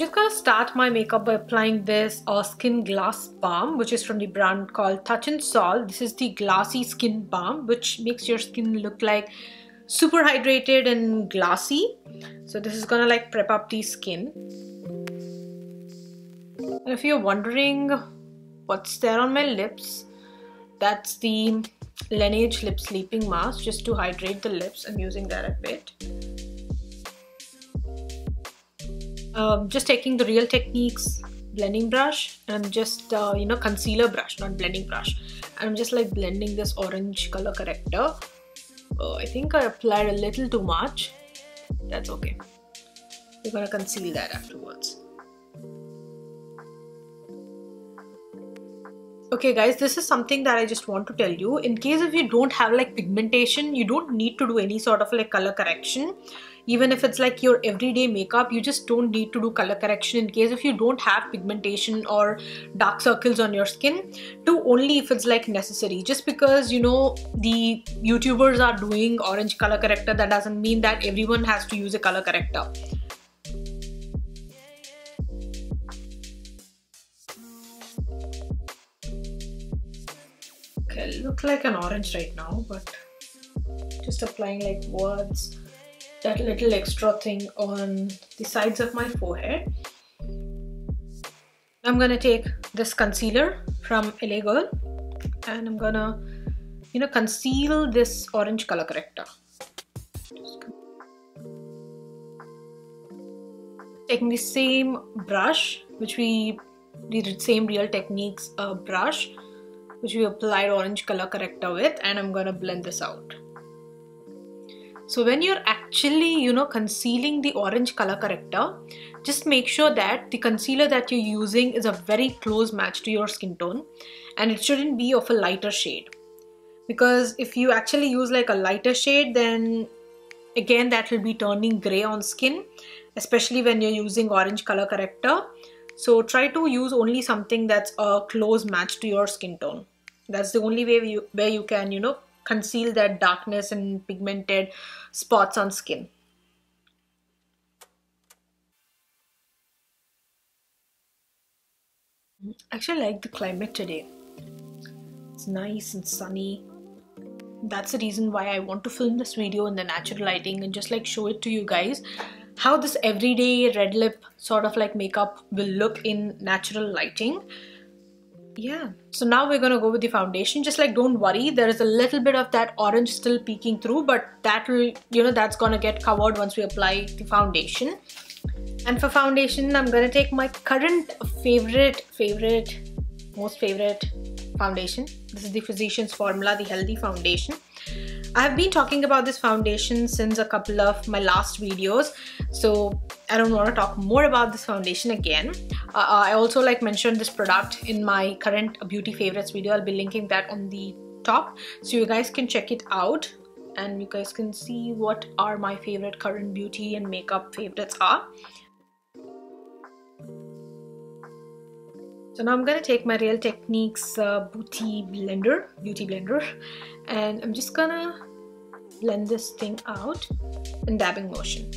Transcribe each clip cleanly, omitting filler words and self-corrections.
just gonna start my makeup by applying this skin glass balm, which is from the brand called TouchInSol. This is the glassy skin balm, which makes your skin look like super hydrated and glassy. So this is gonna like prep up the skin. And if you're wondering what's there on my lips, that's the Laneige lip sleeping mask, just to hydrate the lips. I'm using that a bit. Just taking the Real Techniques blending brush, and I'm just concealer brush, not blending brush, and I'm just like blending this orange color corrector. I think I applied a little too much. That's okay. We're gonna conceal that afterwards. Okay guys, this is something that I just want to tell you. In case if you don't have like pigmentation, you don't need to do any sort of like color correction. Even if it's like your everyday makeup, you just don't need to do color correction in case if you don't have pigmentation or dark circles on your skin. Do only if it's like necessary. Just because the YouTubers are doing orange color corrector, that doesn't mean that everyone has to use a color corrector. Okay, I look like an orange right now, but just applying like words, that little extra thing on the sides of my forehead. I'm gonna take this concealer from LA Girl, and I'm gonna conceal this orange color corrector. Taking the same brush, which we did the same Real Techniques brush, which we applied orange color corrector with, and I'm gonna blend this out. So when you're actually concealing the orange color corrector, just make sure that the concealer that you're using is a very close match to your skin tone, and it shouldn't be of a lighter shade, because if you actually use like a lighter shade, then again that will be turning gray on skin, especially when you're using orange color corrector. So try to use only something that's a close match to your skin tone. That's the only way where you can conceal that darkness and pigmented spots on skin. I actually like the climate today. It's nice and sunny. That's the reason why I want to film this video in the natural lighting and just like show it to you guys how this everyday red lip sort of like makeup will look in natural lighting. Yeah, so now we're gonna go with the foundation. Just like don't worry, there is a little bit of that orange still peeking through, but that will that's gonna get covered once we apply the foundation. And for foundation, I'm gonna take my current most favorite foundation. This is the Physicians Formula, the Healthy Foundation. I have been talking about this foundation since a couple of my last videos, so I don't want to talk more about this foundation again. I also like mentioned this product in my current beauty favorites video. I'll be linking that on the top, so you guys can check it out and you guys can see what are my favorite current beauty and makeup favorites are. So now I'm gonna take my Real Techniques beauty blender, and I'm just gonna blend this thing out in dabbing motion.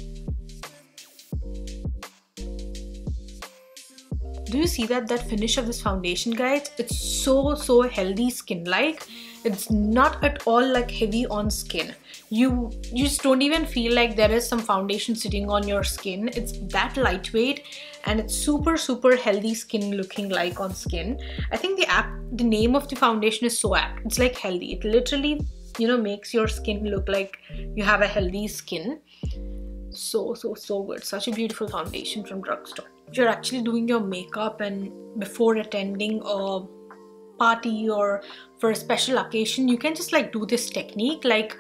Do you see that finish of this foundation, guys? It's so healthy skin-like. It's not at all like heavy on skin. You just don't even feel like there is some foundation sitting on your skin. It's that lightweight, and it's super healthy skin looking like on skin. I think the name of the foundation is so apt. It's like healthy. It literally makes your skin look like you have a healthy skin. So good. Such a beautiful foundation from drugstore. If you're actually doing your makeup and before attending a party or for a special occasion, you can just like do this technique, like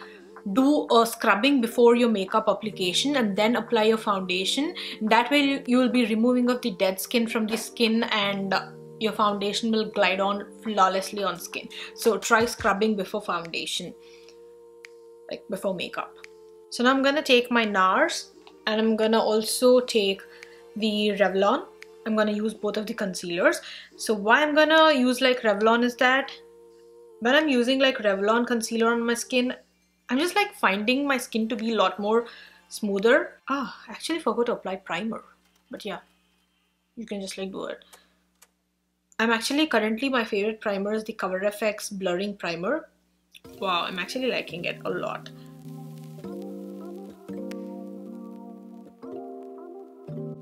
do a scrubbing before your makeup application and then apply your foundation. That way you will be removing of the dead skin from the skin, and your foundation will glide on flawlessly on skin. So try scrubbing before foundation, like before makeup. So now I'm gonna take my NARS, and I'm gonna also take the Revlon. I'm gonna use both of the concealers. So why I'm gonna use like Revlon is that when I'm using like Revlon concealer on my skin, I'm just like finding my skin to be a lot more smoother. I actually forgot to apply primer, but yeah. You can just like do it. I'm actually currently, my favorite primer is the Cover FX blurring primer. Wow, I'm actually liking it a lot.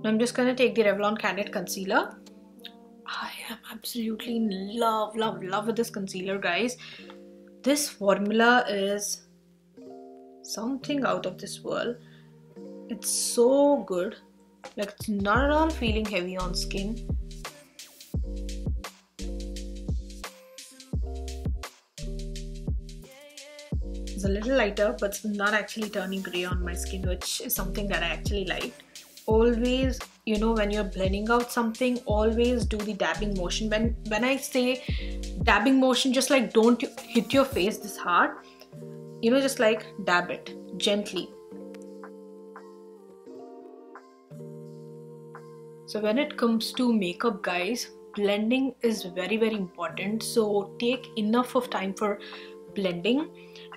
I'm just gonna take the Revlon Candid Concealer. I am absolutely in love with this concealer, guys. This formula is something out of this world. It's so good. Like, it's not at all feeling heavy on skin. It's a little lighter, but it's not actually turning grey on my skin, which is something that I actually like. Always, you know, when you're blending out something, always do the dabbing motion. When I say dabbing motion, just like don't hit your face this hard, you know, just like dab it gently. So when it comes to makeup, guys, blending is very important. So take enough of time for blending.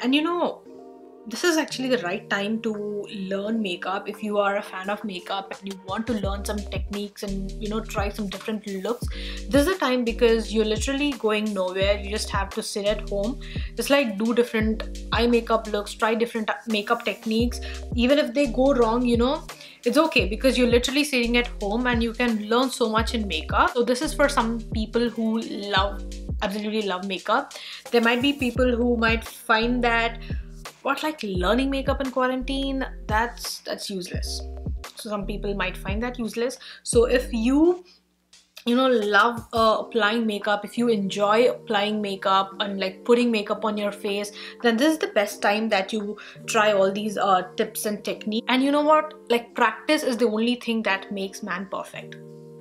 And you know, this is actually the right time to learn makeup. If you are a fan of makeup and you want to learn some techniques and, you know, try some different looks, this is the time, because you're literally going nowhere. You just have to sit at home, just like do different eye makeup looks, try different makeup techniques. Even if they go wrong, you know, it's okay, because you're literally sitting at home and you can learn so much in makeup. So this is for some people who absolutely love makeup. There might be people who might find that, what, like learning makeup in quarantine, that's useless. So some people might find that useless. So if you know, love applying makeup, if you enjoy applying makeup and like putting makeup on your face, then this is the best time that you try all these tips and techniques. And you know what, like, practice is the only thing that makes man perfect.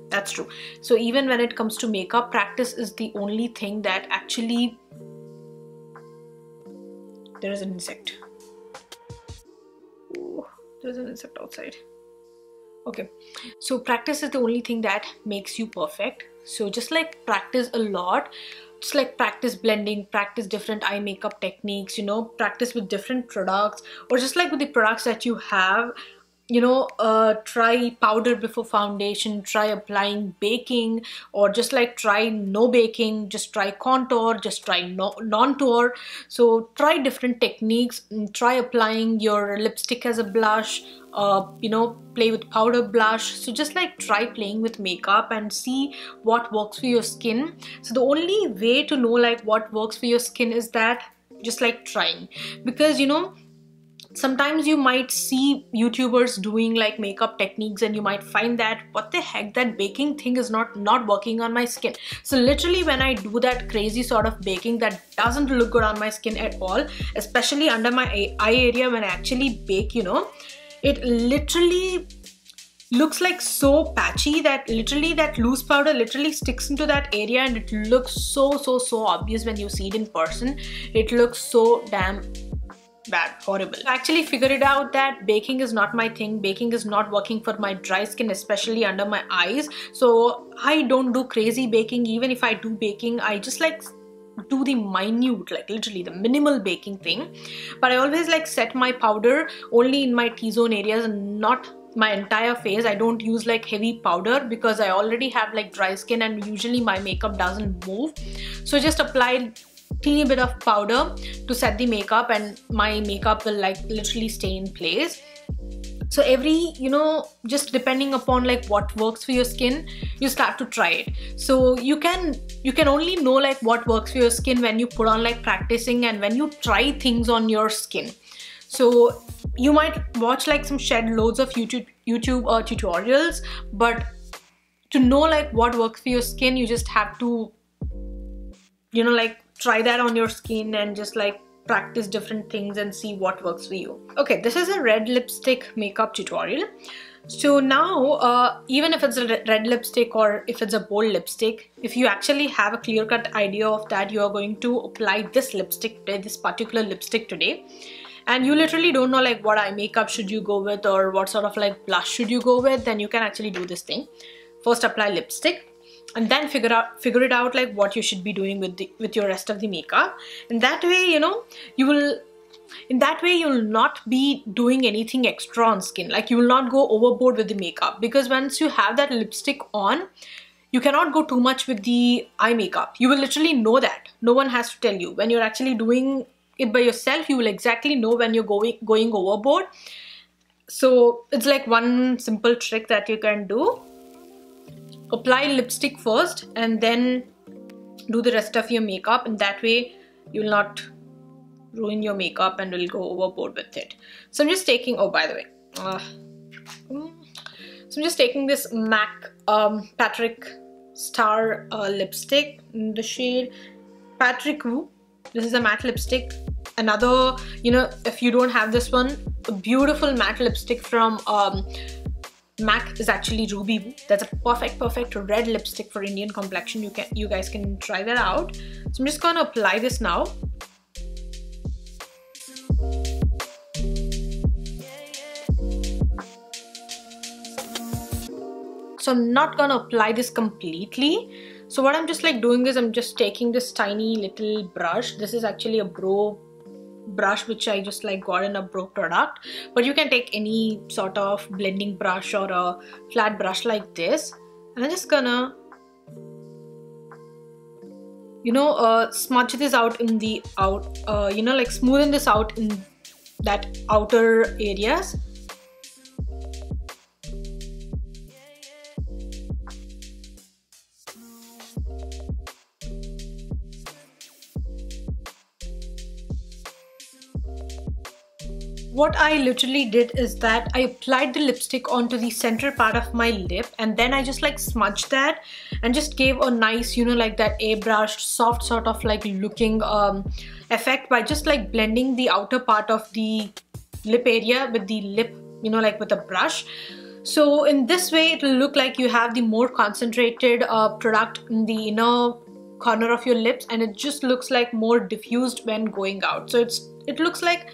That's true. So even when it comes to makeup, practice is the only thing that actually... There is an insect. Ooh, there's an insect outside. Okay, so practice is the only thing that makes you perfect. So just like practice a lot, just like practice blending, practice different eye makeup techniques, you know, practice with different products, or just like with the products that you have, you know, try powder before foundation, try applying baking, or just like try no baking, just try contour, just try non-tour. So try different techniques, try applying your lipstick as a blush, you know, play with powder blush. So just like try playing with makeup and see what works for your skin. So the only way to know like what works for your skin is that just like trying, because you know, sometimes you might see YouTubers doing like makeup techniques and you might find that, what the heck, that baking thing is not working on my skin. So literally when I do that crazy sort of baking that doesn't look good on my skin at all, especially under my eye area, when I actually bake, you know, it literally looks like so patchy that literally that loose powder literally sticks into that area, and it looks so obvious when you see it in person. It looks so damn bad, horrible. I actually figured it out that baking is not my thing. Baking is not working for my dry skin, especially under my eyes. So I don't do crazy baking. Even if I do baking, I just like do the minute, like literally the minimal baking thing. But I always like set my powder only in my T-zone areas and not my entire face. I don't use like heavy powder because I already have like dry skin and usually my makeup doesn't move. So just apply teeny bit of powder to set the makeup and my makeup will like literally stay in place. So every, you know, just depending upon like what works for your skin, you start to try it. So you can only know like what works for your skin when you put on like practicing and when you try things on your skin. So you might watch like some shed loads of YouTube tutorials, but to know like what works for your skin, you just have to, you know, like try that on your skin and just like practice different things and see what works for you. Okay, this is a red lipstick makeup tutorial. So now even if it's a red lipstick or if it's a bold lipstick, if you actually have a clear-cut idea of that you are going to apply this lipstick today, this particular lipstick today, and you literally don't know like what eye makeup should you go with or what sort of like blush should you go with, then you can actually do this thing. First apply lipstick and then figure it out like what you should be doing with your rest of the makeup. And that way, you know, you will in that way you'll not be doing anything extra on skin. Like you will not go overboard with the makeup, because once you have that lipstick on, you cannot go too much with the eye makeup. You will literally know that. No one has to tell you. When you're actually doing it by yourself, you will exactly know when you're going overboard. So it's like one simple trick that you can do. Apply lipstick first and then do the rest of your makeup, and that way you will not ruin your makeup and will go overboard with it. So I'm just taking, oh by the way, so I'm just taking this MAC Patrick Star lipstick in the shade Patrick Wu. This is a matte lipstick. Another, you know, if you don't have this one, a beautiful matte lipstick from MAC is actually Ruby Woo. That's a perfect red lipstick for Indian complexion. You guys can try that out. So I'm just gonna apply this now. So I'm not gonna apply this completely. So what I'm just like doing is I'm just taking this tiny little brush. This is actually a Bro brush which I just like got in a Bro product, but you can take any sort of blending brush or a flat brush like this, and I'm just gonna, you know, smudge this out in the you know, like smoothen this out in that outer areas. What I literally did is that I applied the lipstick onto the center part of my lip, and then I just like smudged that and just gave a nice, you know, like that airbrushed soft sort of like looking effect by just like blending the outer part of the lip area with the lip, you know, like with a brush. So in this way it will look like you have the more concentrated product in the inner corner of your lips, and it just looks like more diffused when going out. So it looks like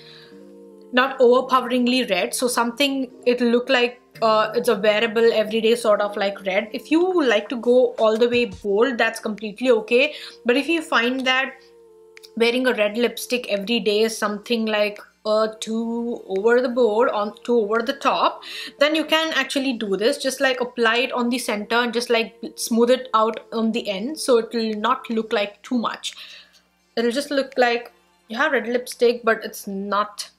not overpoweringly red, so something it'll look like it's a wearable everyday sort of like red. If you like to go all the way bold, that's completely okay, but if you find that wearing a red lipstick every day is something like too over the board, too over the top, then you can actually do this. Just like apply it on the center and just like smooth it out on the end, so it will not look like too much. It'll just look like you have red lipstick, but it's not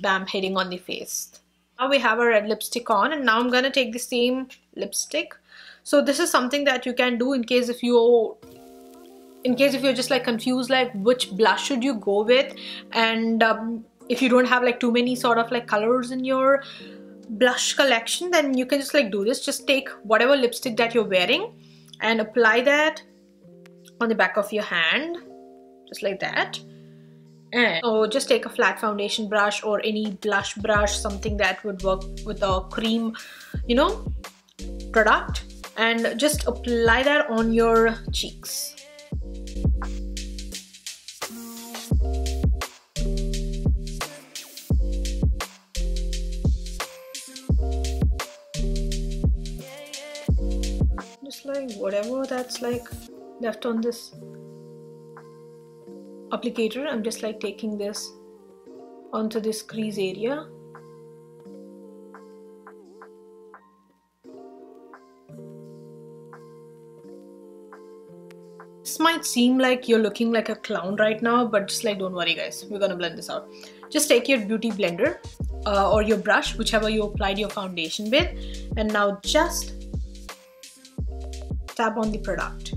bam hitting on the face. Now we have a red lipstick on, and now I'm gonna take the same lipstick. So this is something that you can do in case if you're just like confused like which blush should you go with, and if you don't have like too many sort of like colors in your blush collection, then you can just like do this. Just take whatever lipstick that you're wearing and apply that on the back of your hand, just like that. And so just take a flat foundation brush or any blush brush, something that would work with a cream, you know, product, and just apply that on your cheeks. Just like whatever that's like left on this applicator, I'm just like taking this onto this crease area. This might seem like you're looking like a clown right now, but just like don't worry guys, we're gonna blend this out. Just take your beauty blender or your brush, whichever you applied your foundation with, and now just tap on the product.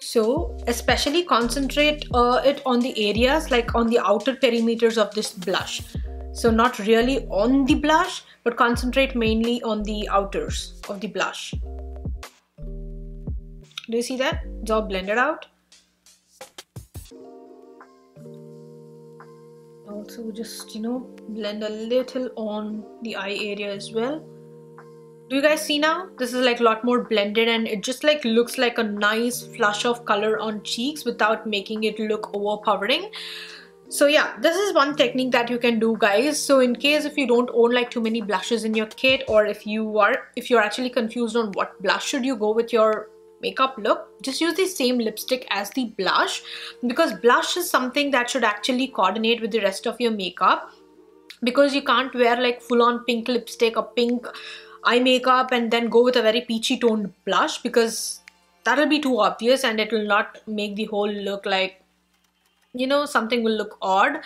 So especially concentrate it on the areas like on the outer perimeters of this blush. So not really on the blush, but concentrate mainly on the outers of the blush. Do you see that? It's all blended out. Also just, you know, blend a little on the eye area as well. Do you guys see now? This is like a lot more blended, and it just like looks like a nice flush of color on cheeks without making it look overpowering. So yeah, this is one technique that you can do, guys. So in case if you don't own like too many blushes in your kit, or if you're actually confused on what blush should you go with your makeup look, just use the same lipstick as the blush, because blush is something that should actually coordinate with the rest of your makeup, because you can't wear like full-on pink lipstick or pink eye makeup and then go with a very peachy toned blush, because that'll be too obvious and it will not make the whole look like, you know, something will look odd.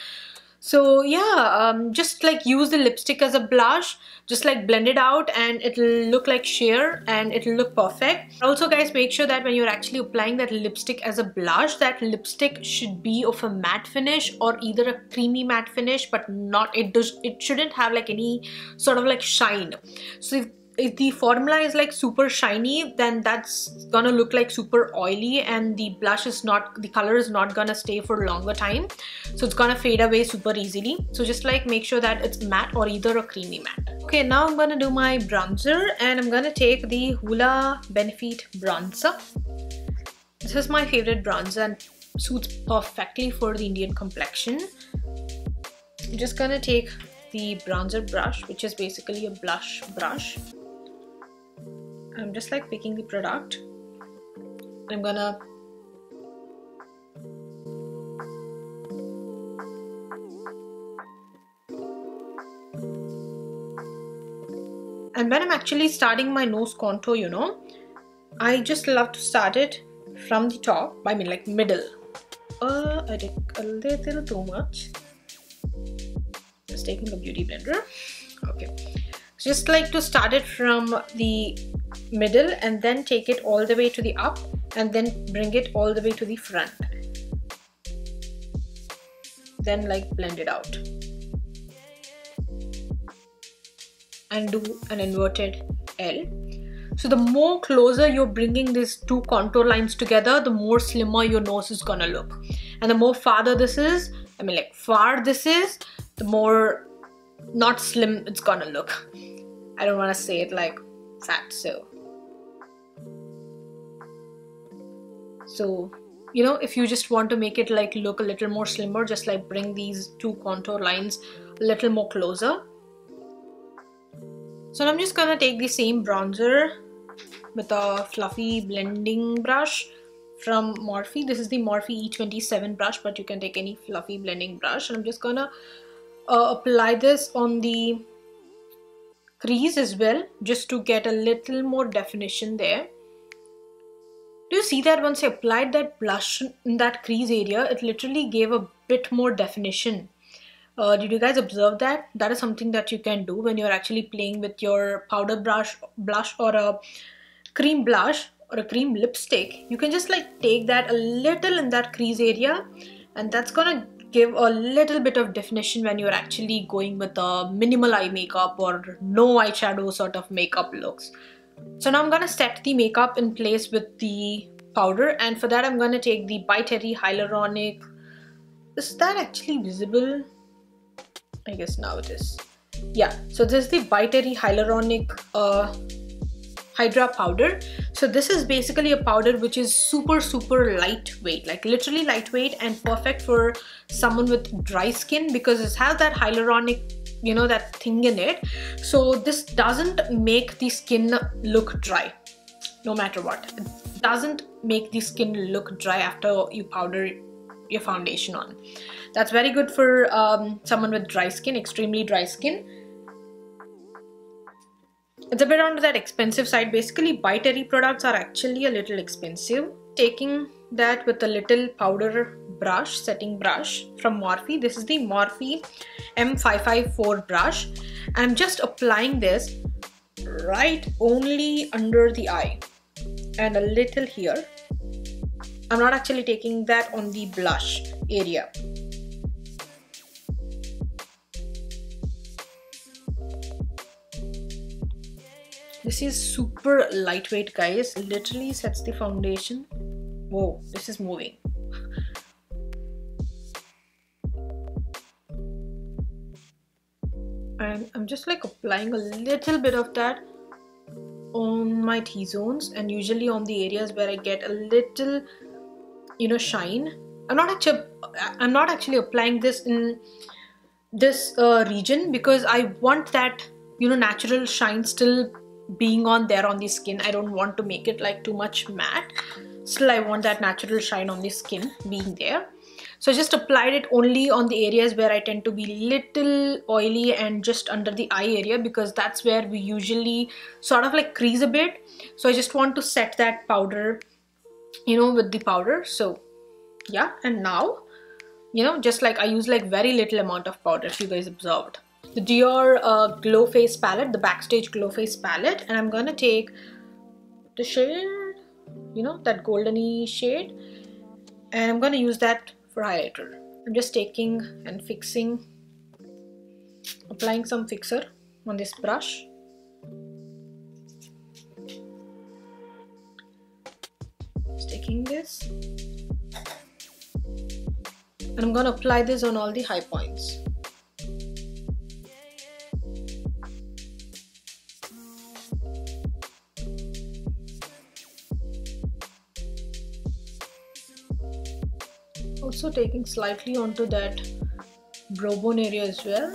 So yeah, just like use the lipstick as a blush, just like blend it out and it'll look like sheer and it'll look perfect. Also guys, make sure that when you're actually applying that lipstick as a blush, that lipstick should be of a matte finish or either a creamy matte finish, but not, it shouldn't have like any sort of like shine. So if the formula is like super shiny, then that's gonna look like super oily and the blush is not, the color is not gonna stay for a longer time, so it's gonna fade away super easily. So just like make sure that it's matte or either a creamy matte. Okay, now I'm gonna do my bronzer, and I'm gonna take the Hoola Benefit bronzer. This is my favorite bronzer and suits perfectly for the Indian complexion. I'm just gonna take the bronzer brush, which is basically a blush brush. I'm just like picking the product. I'm gonna and when I'm actually starting my nose contour, you know, I just love to start it from the top, I mean like middle. I did a little too much. Just taking a beauty blender. Okay, just like to start it from the middle and then take it all the way to the up and then bring it all the way to the front, then like blend it out and do an inverted L. So the more closer you're bringing these two contour lines together, the more slimmer your nose is gonna look, and the more farther this is, I mean like far this is, the more not slim it's gonna look. I don't want to say it like fat, so you know, if you just want to make it like look a little more slimmer, just like bring these two contour lines a little more closer. So I'm just gonna take the same bronzer with a fluffy blending brush from Morphe. This is the Morphe E27 brush, but you can take any fluffy blending brush, and I'm just gonna apply this on the crease as well, just to get a little more definition there. Do you see that once I applied that blush in that crease area, it literally gave a bit more definition? Did you guys observe that? That is something that you can do when you're actually playing with your powder blush or a cream blush or a cream lipstick. You can just like take that a little in that crease area, and that's gonna give a little bit of definition when you're actually going with a minimal eye makeup or no eyeshadow sort of makeup looks. So now I'm gonna set the makeup in place with the powder, and for that I'm gonna take the ByTerry Hyaluronic. Is that actually visible? I guess now it is. Yeah, so this is the ByTerry Hyaluronic Hydra powder. So this is basically a powder which is super lightweight, like literally lightweight, and perfect for someone with dry skin, because it has that hyaluronic, you know, that thing in it. So this doesn't make the skin look dry, no matter what. It doesn't make the skin look dry after you powder your foundation on. That's very good for someone with dry skin, extremely dry skin. It's a bit on that expensive side. Basically, ByTerry products are actually a little expensive. Taking that with a little powder brush, setting brush from Morphe. This is the Morphe M554 brush. I'm just applying this right only under the eye and a little here. I'm not actually taking that on the blush area. This is super lightweight, guys. Literally sets the foundation. Whoa, this is moving. And I'm just like applying a little bit of that on my T-zones, and usually on the areas where I get a little, you know, shine. I'm not actually applying this in this region because I want that, you know, natural shine still being on there on the skin. I don't want to make it like too much matte. Still I want that natural shine on the skin being there. So I just applied it only on the areas where I tend to be little oily and just under the eye area, because that's where we usually sort of like crease a bit. So I just want to set that powder, you know, with the powder. So yeah, and now, you know, just like I use like very little amount of powder, if you guys observed. The Dior Glow Face palette, the Backstage Glow Face palette, and I'm gonna take the shade, you know, that goldeny shade, and I'm gonna use that for highlighter. I'm just taking and fixing, applying some fixer on this brush. Just taking this, and I'm gonna apply this on all the high points. Also taking slightly onto that brow bone area as well.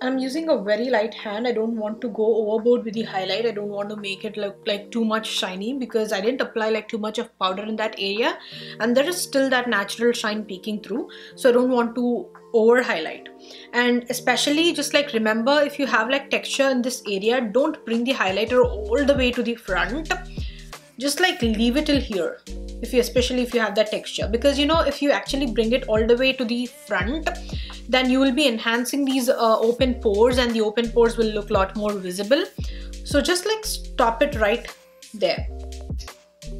I'm using a very light hand. I don't want to go overboard with the highlight. I don't want to make it look like too much shiny, because I didn't apply like too much of powder in that area and there is still that natural shine peeking through. So I don't want to over highlight. And especially just like remember, if you have like texture in this area, don't bring the highlighter all the way to the front. Just like leave it till here, especially if you have that texture, because you know, if you actually bring it all the way to the front, then you will be enhancing these open pores, and the open pores will look a lot more visible. So just like stop it right there,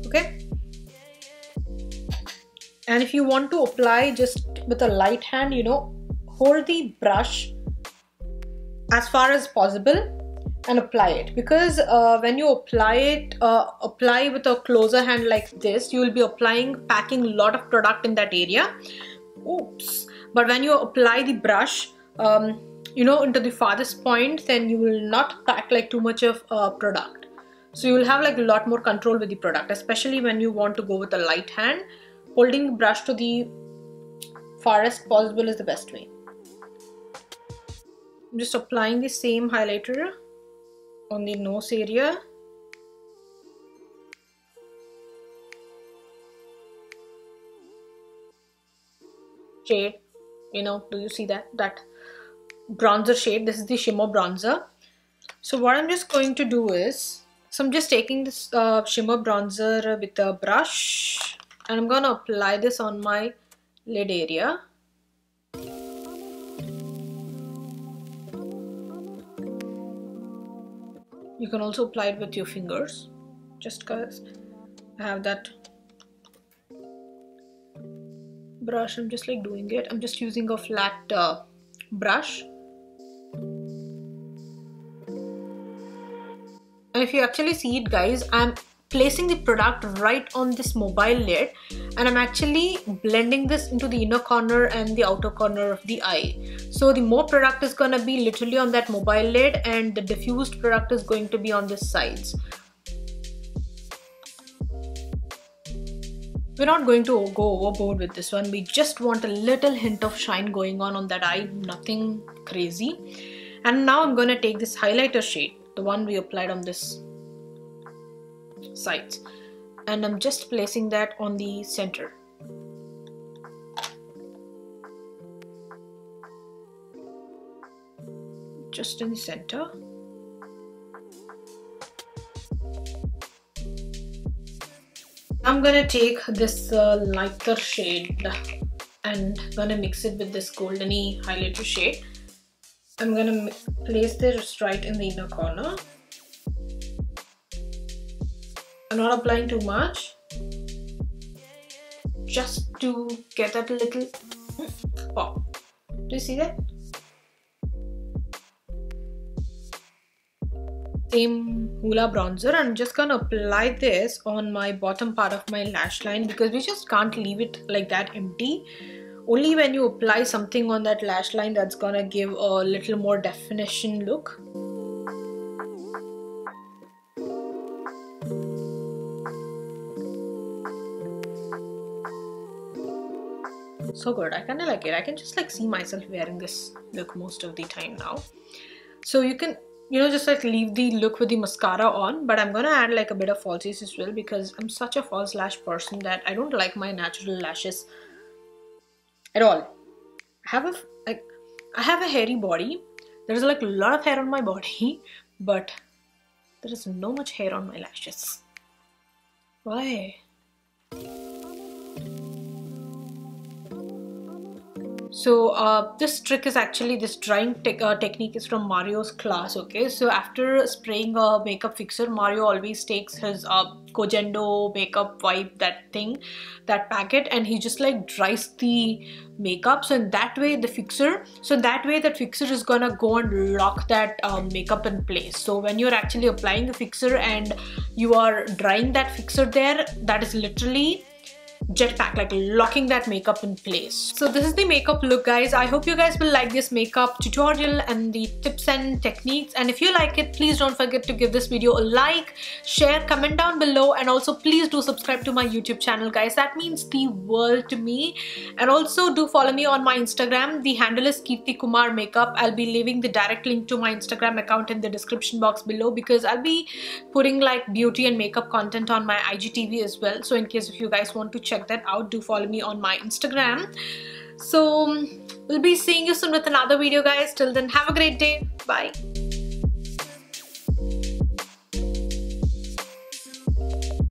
okay? And if you want to apply just with a light hand, you know, hold the brush as far as possible and apply it, because when you apply it, apply with a closer hand like this, you will be packing a lot of product in that area. Oops. But when you apply the brush, you know, into the farthest point, then you will not pack like too much of product. So you will have like a lot more control with the product, especially when you want to go with a light hand. Holding the brush to the farthest possible is the best way. I'm just applying the same highlighter on the nose area. Shade, you know, do you see that bronzer shade? This is the shimmer bronzer. So what I'm just going to do is, so I'm just taking this shimmer bronzer with a brush, and I'm gonna apply this on my lid area. You can also apply it with your fingers, just because I have that brush. I'm just like doing it. I'm just using a flat brush. And if you actually see it, guys, I'm placing the product right on this mobile lid, and I'm actually blending this into the inner corner and the outer corner of the eye. So the more product is gonna be literally on that mobile lid, and the diffused product is going to be on the sides. We're not going to go overboard with this one. We just want a little hint of shine going on that eye, nothing crazy. And now I'm gonna take this highlighter shade, the one we applied on this sides, and I'm just placing that on the center. Just in the center. I'm gonna take this lighter shade and gonna mix it with this goldeny highlighter shade. I'm gonna place this right in the inner corner. I'm not applying too much, just to get that little pop. Do you see that? Same Hoola bronzer. I'm just gonna apply this on my bottom part of my lash line, because we just can't leave it like that empty. Only when you apply something on that lash line, that's gonna give a little more definition look. So good. I kind of like it. I can just like see myself wearing this look most of the time now. So you can, you know, just like leave the look with the mascara on, but I'm gonna add like a bit of falsies as well because I'm such a false lash person that I don't like my natural lashes at all. I have a hairy body. There's like a lot of hair on my body, but there is no much hair on my lashes. Why? So this trick is actually, this drying technique is from Mario's class, okay? So after spraying a makeup fixer, Mario always takes his Kojendo makeup wipe, that thing, that packet, and he just like dries the makeup. So in that way that fixer is gonna go and lock that makeup in place. So when you're actually applying a fixer and you are drying that fixer there, that is literally jetpack, like locking that makeup in place. So this is the makeup look, guys. I hope you guys will like this makeup tutorial and the tips and techniques, and if you like it, please don't forget to give this video a like, share, comment down below, and also please do subscribe to my YouTube channel, guys. That means the world to me. And also do follow me on my Instagram. The handle is Keerthi Kumar Makeup. I'll be leaving the direct link to my Instagram account in the description box below because I'll be putting like beauty and makeup content on my IGTV as well. So in case if you guys want to check that out, do follow me on my Instagram. So we'll be seeing you soon with another video, guys. Till then, have a great day. Bye.